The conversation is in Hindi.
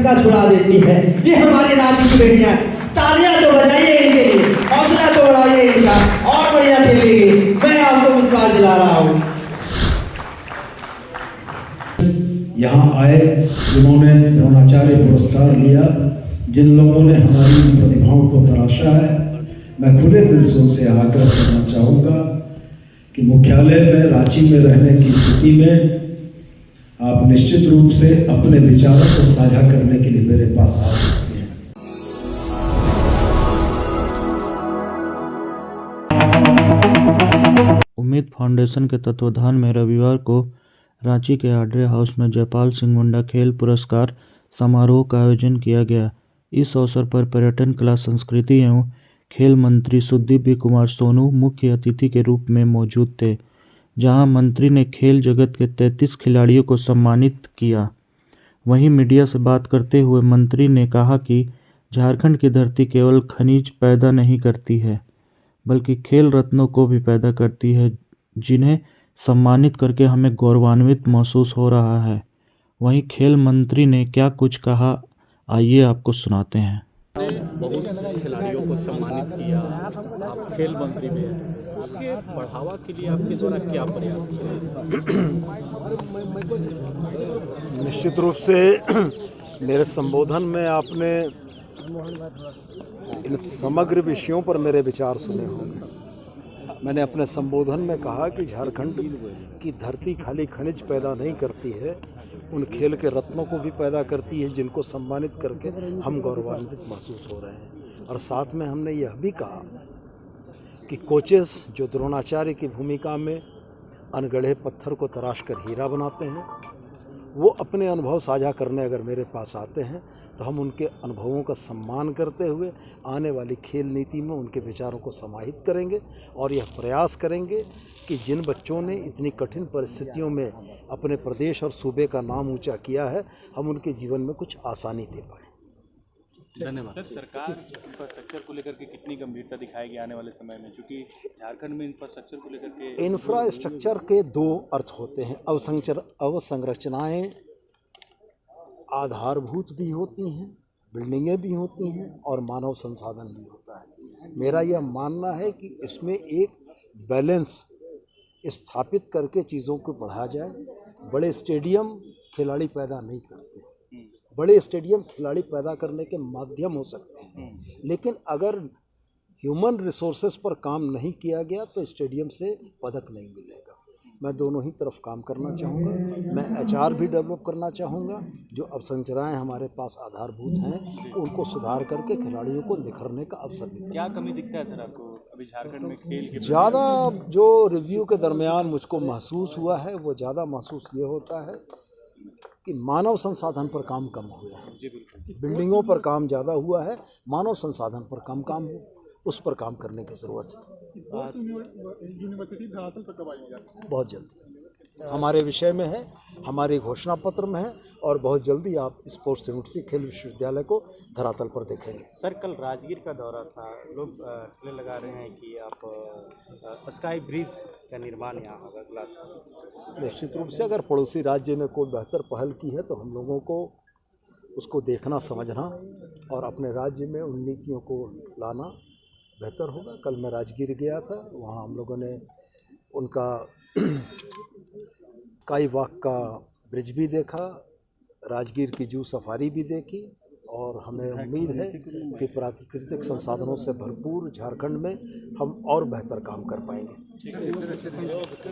का छुड़ा देती है। ये हमारे राज्य की बेटियां, तालियां तो बजाइए इनके लिए, हौसला तो बढ़ाइए इनका, और बढ़िया खेलेंगे, मैं आपको विश्वास दिला रहा हूँ। यहाँ आए जिन्होंने द्रोणाचार्य पुरस्कार लिया, जिन लोगों ने हमारी प्रतिभाओं को तराशा है, मैं खुले दिल से उनसे आग्रह करना चाहूँगा कि मुख्यालय में रांची में रहने की स्थिति में आप निश्चित रूप से अपने विचारों को साझा करने के लिए मेरे पास आ सकते हैं। उम्मीद फाउंडेशन के तत्वाधान में रविवार को रांची के आड्रे हाउस में जयपाल सिंह मुंडा खेल पुरस्कार समारोह का आयोजन किया गया। इस अवसर पर पर्यटन, कला, संस्कृति एवं खेल मंत्री सुदीप कुमार सोनू मुख्य अतिथि के रूप में मौजूद थे, जहां मंत्री ने खेल जगत के 33 खिलाड़ियों को सम्मानित किया। वहीं मीडिया से बात करते हुए मंत्री ने कहा कि झारखंड की धरती केवल खनिज पैदा नहीं करती है, बल्कि खेल रत्नों को भी पैदा करती है, जिन्हें सम्मानित करके हमें गौरवान्वित महसूस हो रहा है। वहीं खेल मंत्री ने क्या कुछ कहा, आइए आपको सुनाते हैं। बहुत से खिलाड़ियों को सम्मानित किया, आप खेल मंत्री में हैं, उसके बढ़ावा के लिए आपके द्वारा क्या प्रयास किए? निश्चित रूप से मेरे संबोधन में आपने इन समग्र विषयों पर मेरे विचार सुने होंगे। मैंने अपने संबोधन में कहा कि झारखंड की धरती खाली खनिज पैदा नहीं करती है, उन खेल के रत्नों को भी पैदा करती है, जिनको सम्मानित करके हम गौरवान्वित महसूस हो रहे हैं। और साथ में हमने यह भी कहा कि कोचेस जो द्रोणाचार्य की भूमिका में अनगढ़े पत्थर को तराश कर हीरा बनाते हैं, वो अपने अनुभव साझा करने अगर मेरे पास आते हैं तो हम उनके अनुभवों का सम्मान करते हुए आने वाली खेल नीति में उनके विचारों को समाहित करेंगे और यह प्रयास करेंगे कि जिन बच्चों ने इतनी कठिन परिस्थितियों में अपने प्रदेश और सूबे का नाम ऊंचा किया है, हम उनके जीवन में कुछ आसानी दे पाएँ। धन्यवाद। सर, सरकार इंफ्रास्ट्रक्चर को लेकर के कितनी गंभीरता दिखाएगी आने वाले समय में, क्योंकि झारखंड में इंफ्रास्ट्रक्चर को लेकर के इंफ्रास्ट्रक्चर के दो अर्थ होते हैं। अवसंरचनाएं आधारभूत भी होती हैं, बिल्डिंगें भी होती हैं, और मानव संसाधन भी होता है। मेरा यह मानना है कि इसमें एक बैलेंस स्थापित करके चीज़ों को बढ़ाया जाए। बड़े स्टेडियम खिलाड़ी पैदा नहीं करते, बड़े स्टेडियम खिलाड़ी पैदा करने के माध्यम हो सकते हैं, लेकिन अगर ह्यूमन रिसोर्सेज पर काम नहीं किया गया तो स्टेडियम से पदक नहीं मिलेगा। मैं दोनों ही तरफ काम करना चाहूँगा। मैं HR भी डेवलप करना चाहूँगा। जो अवसंरचनाएं हमारे पास आधारभूत हैं उनको सुधार करके खिलाड़ियों को निखरने का अवसर मिले। क्या कमी दिखता है सर आपको अभी झारखंड में खेल के? ज़्यादा जो रिव्यू के दरमियान मुझको महसूस हुआ है, वो ज़्यादा महसूस ये होता है कि मानव संसाधन पर काम कम हुआ है। बिल्डिंगों पर काम ज़्यादा हुआ है, मानव संसाधन पर कम काम हो, उस पर काम करने की ज़रूरत है। यूनिवर्सिटी धरातल पर कब आएगी? बहुत जल्दी हमारे विषय में है, हमारे घोषणा पत्र में है, और बहुत जल्दी आप स्पोर्ट्स यूनिवर्सिटी खेल विश्वविद्यालय को धरातल पर देखेंगे। सर, कल राजगीर का दौरा था, लोग ठेले लगा रहे हैं कि आप स्काई ब्रिज का निर्माण यहाँ होगा ग्लास। निश्चित रूप से अगर पड़ोसी राज्य ने कोई बेहतर पहल की है तो हम लोगों को उसको देखना, समझना और अपने राज्य में उन नीतियों को लाना बेहतर होगा। कल मैं राजगीर गया था, वहाँ हम लोगों ने उनका काई वाक का ब्रिज भी देखा, राजगीर की जू सफारी भी देखी, और हमें उम्मीद है कि प्राकृतिक संसाधनों से भरपूर झारखंड में हम और बेहतर काम कर पाएंगे।